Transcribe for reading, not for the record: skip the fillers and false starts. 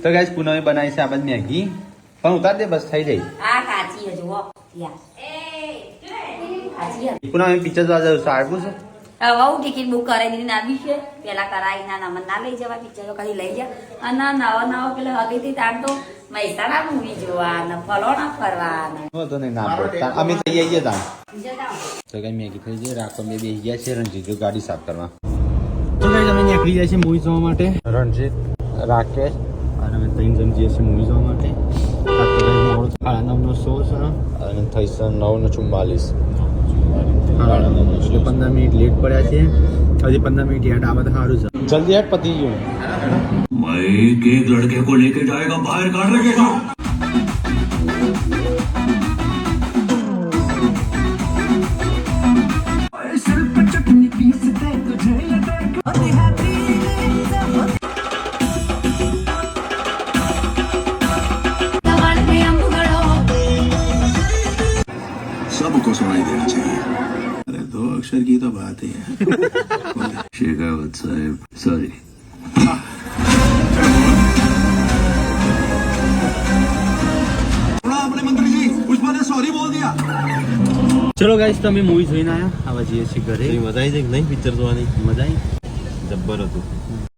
તો ગાઈસ પૂનમે બનાવી છે આપણે મેગી પણ ઉતાર દે બસ થઈ જાય આ કાચી હજુ હો યા કાચી પૂનમે પિક્ચર જોવા જવું સારું છે હવે હું ટિકિટ બુક કરાવી દીધી આવી છે પેલા કરાવી ના મને ના લઈ જવા પિક્ચરો ખાલી લઈ જા અને નવા પેલા હગીથી તાર તો મહેસાણા મૂવી જોવાના ફલોણા ફરવાના તો નહીં ના પડતા અમે થઈ આવીએ તા તો કઈ મેગી થઈ જાય રાખો બે બેસી ગયા છે રણજીત ગાડી સાફ કરવા તો કઈ અમે નીકળી જાય છે મૂવી જોવા માટે રણજીત રાકેશ અને અમે ત્રણ જણ જઈએ છીએ મૂવી જોવા માટે 9:30નો શો છે અને થઈ છે 9:44 એટલે 15 મિનિટ લેટ પડ્યા છે હજી 15 મિનિટ યાદ આવે તો સારું છે જલ્દી યાર પતી ગયું मैं एक लड़के को लेके जाएगा बाहर काट रखेगा सबको सुनाई देना चाहिए अरे 2 अक्षर की तो बात ही है शेखावत साहब सॉरी अपने मंत्री जी पुष्पा ने सॉरी बोल दिया ચલો ગાઈસ તમે મૂવી જોઈને આયા આવા જઈએ છીએ ઘરે મજા આવી છે કે નહીં પિક્ચર જોવાની મજા આવી જબ્બર હતું